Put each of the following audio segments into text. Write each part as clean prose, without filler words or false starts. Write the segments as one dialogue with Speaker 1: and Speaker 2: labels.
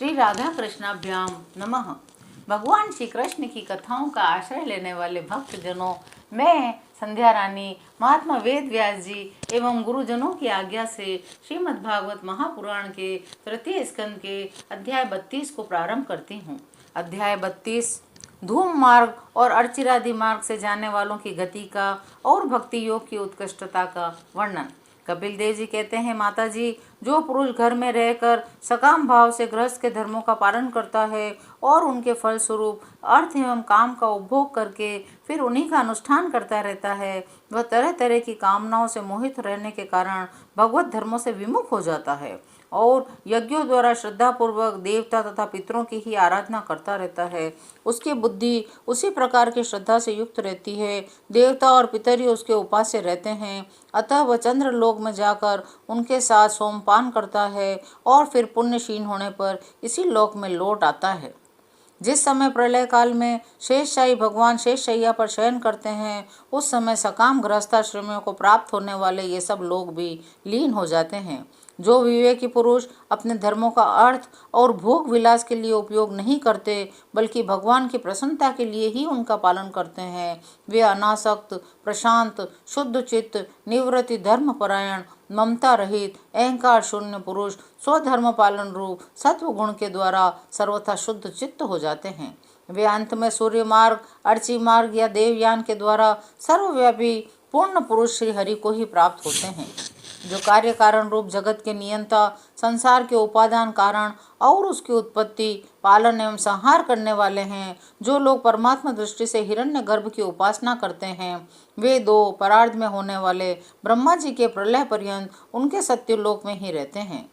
Speaker 1: श्री राधा कृष्णाभ्याम नमः। भगवान श्री कृष्ण की कथाओं का आश्रय लेने वाले भक्तजनों, मैं संध्या रानी महात्मा वेद व्यास जी एवं गुरुजनों की आज्ञा से श्रीमद् भागवत महापुराण के तृतीय स्कंद के अध्याय 32 को प्रारंभ करती हूँ। अध्याय 32 धूम मार्ग और अर्चिरादि मार्ग से जाने वालों की गति का और भक्ति योग की उत्कृष्टता का वर्णन। कपिल देव जी कहते हैं, माता जी, जो पुरुष घर में रहकर सकाम भाव से गृहस्थ के धर्मों का पालन करता है और उनके फलस्वरूप अर्थ एवं काम का उपभोग करके फिर उन्हीं का अनुष्ठान करता रहता है, वह तरह तरह की कामनाओं से मोहित रहने के कारण भगवत धर्मों से विमुख हो जाता है और यज्ञों द्वारा श्रद्धापूर्वक देवता तथा पितरों की ही आराधना करता रहता है। उसकी बुद्धि उसी प्रकार की श्रद्धा से युक्त रहती है। देवता और पितर ही उसके उपास्य रहते हैं, अतः वह चंद्र लोक में जाकर उनके साथ सोमपान करता है और फिर पुण्यशीन होने पर इसी लोक में लौट आता है। जिस समय प्रलय काल में शेषशाही भगवान शेषशैया पर शयन करते हैं, उस समय सकाम गृहस्थाश्रमियों को प्राप्त होने वाले ये सब लोग भी लीन हो जाते हैं। जो विवेकी पुरुष अपने धर्मों का अर्थ और भोग विलास के लिए उपयोग नहीं करते बल्कि भगवान की प्रसन्नता के लिए ही उनका पालन करते हैं, वे अनासक्त, प्रशांत, शुद्ध चित्त, निवृत्ति, धर्मपरायण, ममता रहित, अहंकार शून्य पुरुष स्वधर्म पालन रूप सत्व गुण के द्वारा सर्वथा शुद्ध चित्त हो जाते हैं। वे अंत में सूर्य मार्ग, अर्ची मार्ग या देवयान के द्वारा सर्वव्यापी पूर्ण पुरुष श्री हरि को ही प्राप्त होते हैं, जो कार्य कारण रूप जगत के नियंता, संसार के उपादान कारण और उसकी उत्पत्ति, पालन एवं संहार करने वाले हैं। जो लोग परमात्मा दृष्टि से हिरण्य गर्भ की उपासना करते हैं, वे दो परार्ध में होने वाले ब्रह्मा जी के प्रलय पर्यंत उनके सत्यलोक में ही रहते हैं।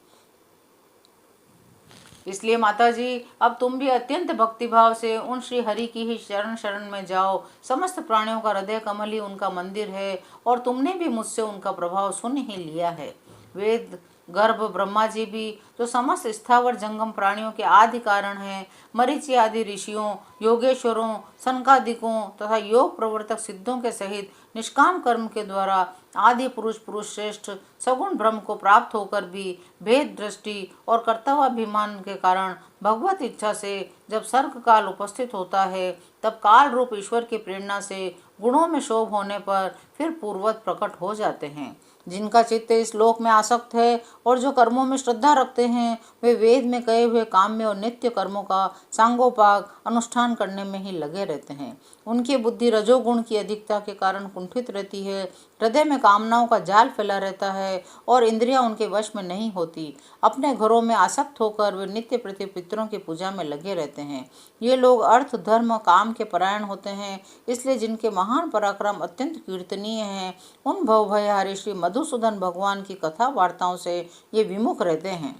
Speaker 1: इसलिए माता जी, अब तुम भी अत्यंत भक्तिभाव से उन श्री हरि की ही शरण में जाओ। समस्त प्राणियों का हृदय कमल ही उनका मंदिर है और तुमने भी मुझसे उनका प्रभाव सुन ही लिया है। वेद गर्भ ब्रह्मा जी भी, जो समस्त स्थावर जंगम प्राणियों के आदि कारण हैं, मरीचि आदि ऋषियों, योगेश्वरों, सनकादिकों तथा योग प्रवर्तक सिद्धों के सहित निष्काम कर्म के द्वारा आदि पुरुष श्रेष्ठ सगुण ब्रह्म को प्राप्त होकर भी भेद दृष्टि और कर्तव्याभिमान के कारण भगवत इच्छा से जब सर्ग काल उपस्थित होता है, तब काल रूप ईश्वर की प्रेरणा से गुणों में शोभ होने पर फिर पूर्वत प्रकट हो जाते हैं। जिनका चित्त इस लोक में आसक्त है और जो कर्मों में श्रद्धा रखते हैं, वे वेद में कहे हुए काम्य और नित्य कर्मों का सांगोपांग अनुष्ठान करने में ही लगे रहते हैं। उनकी बुद्धि रजोगुण की अधिकता के कारण कुंठित रहती है, हृदय में कामनाओं का जाल फैला रहता है और इंद्रियां उनके वश में नहीं होती। अपने घरों में आसक्त होकर वे नित्य प्रति पितरों की पूजा में लगे रहते हैं। ये लोग अर्थ धर्म काम के परायण होते हैं, इसलिए जिनके महान पराक्रम अत्यंत कीर्तनीय हैं, उन भवभयहारी श्री मधुसूदन भगवान की कथा वार्ताओं से ये विमुख रहते हैं।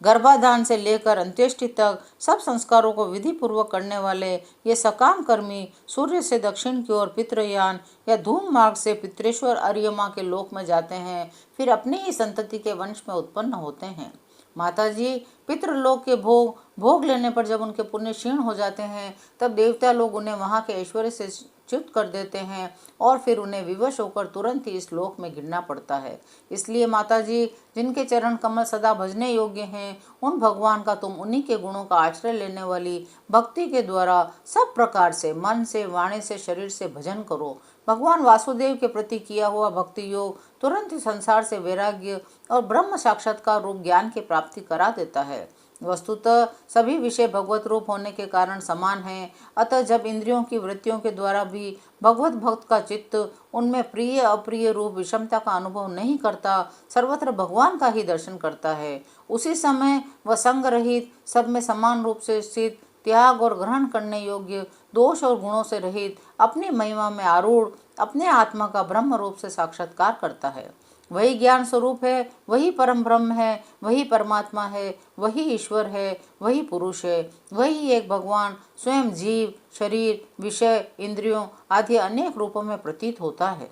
Speaker 1: गर्भाधान से लेकर अंत्येष्टि तक सब संस्कारों को विधि पूर्वक करने वाले ये सकाम कर्मी सूर्य से दक्षिण की ओर पितृयान या धूम मार्ग से पितरेश्वर अर्यमा के लोक में जाते हैं, फिर अपनी ही संतति के वंश में उत्पन्न होते हैं। माता जी, पितृलोक के भोग लेने पर जब उनके पुण्य क्षीण हो जाते हैं, तब देवता लोग उन्हें वहां के ऐश्वर्य से च्युत कर देते हैं और फिर उन्हें विवश होकर तुरंत ही इस लोक में गिरना पड़ता है। इसलिए माता जी, जिनके चरण कमल सदा भजने योग्य हैं, उन भगवान का तुम उन्हीं के गुणों का आश्रय लेने वाली भक्ति के द्वारा सब प्रकार से मन से, वाणी से, शरीर से भजन करो। भगवान वासुदेव के प्रति किया हुआ भक्ति योग तुरंत ही संसार से वैराग्य और ब्रह्म साक्षात्कार रूप ज्ञान की प्राप्ति करा देता है। वस्तुतः सभी विषय भगवत रूप होने के कारण समान हैं, अतः जब इंद्रियों की वृत्तियों के द्वारा भी भगवत भक्त का चित्त उनमें प्रिय अप्रिय रूप विषमता का अनुभव नहीं करता, सर्वत्र भगवान का ही दर्शन करता है, उसी समय वह संग रहित, सब में समान रूप से स्थित, त्याग और ग्रहण करने योग्य, दोष और गुणों से रहित, अपनी महिमा में आरूढ़ अपने आत्मा का ब्रह्म रूप से साक्षात्कार करता है। वही ज्ञान स्वरूप है, वही परम ब्रह्म है, वही परमात्मा है, वही ईश्वर है, वही पुरुष है, वही एक भगवान स्वयं जीव, शरीर, विषय, इंद्रियों आदि अनेक रूपों में प्रतीत होता है।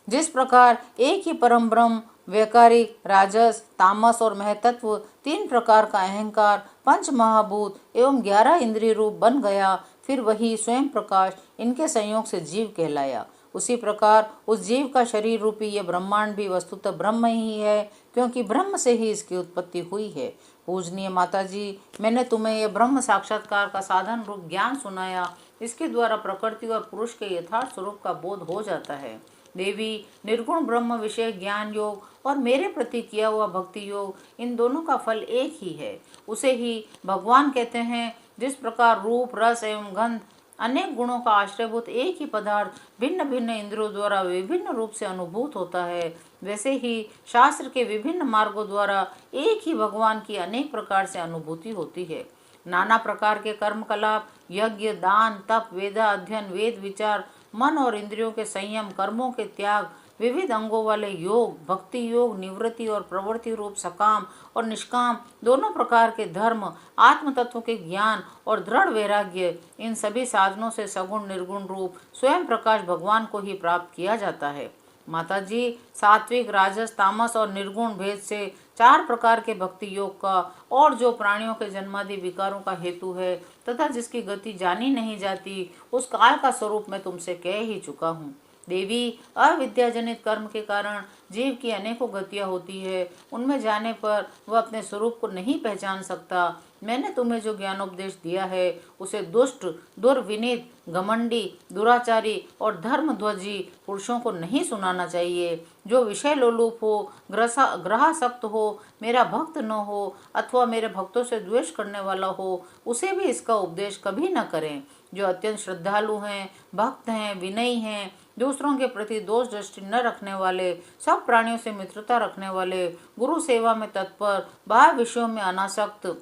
Speaker 1: जिस प्रकार एक ही परम ब्रह्म वैकारिक, राजस, तामस और महतत्व तीन प्रकार का अहंकार, पंच महाभूत एवं 11 इंद्रिय रूप बन गया, फिर वही स्वयं प्रकाश इनके संयोग से जीव कहलाया। उसी प्रकार उस जीव का शरीर रूपी यह ब्रह्मांड भी वस्तुतः ब्रह्म ही है, क्योंकि ब्रह्म से ही इसकी उत्पत्ति हुई है। पूजनीय माता जी, मैंने तुम्हें यह ब्रह्म साक्षात्कार का साधन रूप ज्ञान सुनाया। इसके द्वारा प्रकृति और पुरुष के यथार्थ स्वरूप का बोध हो जाता है। देवी, निर्गुण ब्रह्म विषय ज्ञान योग और मेरे प्रति किया हुआ भक्ति योग, इन दोनों का फल एक ही है। उसे ही भगवान कहते हैं। जिस प्रकार रूप, रस एवं गंध अनेक गुणों का आश्रयभूत एक ही पदार्थ भिन्न भिन्न इंद्रियों द्वारा विभिन्न रूप से अनुभूत होता है, वैसे ही शास्त्र के विभिन्न मार्गों द्वारा एक ही भगवान की अनेक प्रकार से अनुभूति होती है। नाना प्रकार के कर्मकलाप, यज्ञ, दान, तप, वेदा अध्ययन, वेद विचार, मन और इंद्रियों के संयम, कर्मों के त्याग, विविध अंगों वाले योग, भक्ति योग, निवृत्ति और प्रवृत्ति रूप सकाम और निष्काम दोनों प्रकार के धर्म, आत्म तत्व के ज्ञान और दृढ़ वैराग्य, इन सभी साधनों से सगुण निर्गुण रूप स्वयं प्रकाश भगवान को ही प्राप्त किया जाता है। माता जी, सात्विक, राजस, तामस और निर्गुण भेद से 4 प्रकार के भक्ति योग का, और जो प्राणियों के जन्मादि विकारों का हेतु है तथा जिसकी गति जानी नहीं जाती, उस काल का स्वरूप मैं तुमसे कह ही चुका हूँ। देवी, अविद्याजनित कर्म के कारण जीव की अनेकों गतियाँ होती है। उनमें जाने पर वह अपने स्वरूप को नहीं पहचान सकता। मैंने तुम्हें जो ज्ञानोपदेश दिया है उसे दुष्ट, दुर्विनीत, घमंडी, दुराचारी और धर्मध्वजी पुरुषों को नहीं सुनाना चाहिए। जो विषय लोलुप हो, ग्रहासक्त हो, मेरा भक्त न हो अथवा मेरे भक्तों से द्वेष करने वाला हो, उसे भी इसका उपदेश कभी न करें। जो अत्यंत श्रद्धालु हैं, भक्त हैं, विनयी हैं, दूसरों के प्रति दोष दृष्टि न रखने वाले, सब प्राणियों से मित्रता रखने वाले, गुरु सेवा में तत्पर, बाह्य विषयों में अनासक्त,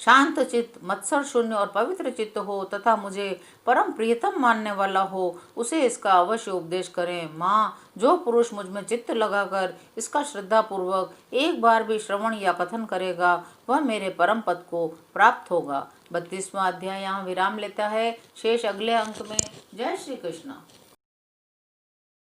Speaker 1: शांत चित्त, मत्सर शून्य और पवित्र चित्त हो तथा मुझे परम प्रियतम मानने वाला हो, उसे इसका अवश्य उपदेश करें। माँ, जो पुरुष मुझ में चित्त लगाकर इसका श्रद्धा पूर्वक एक बार भी श्रवण या कथन करेगा, वह मेरे परम पद को प्राप्त होगा। 32वां अध्याय यहाँ विराम लेता है। शेष अगले अंक में। जय श्री कृष्ण।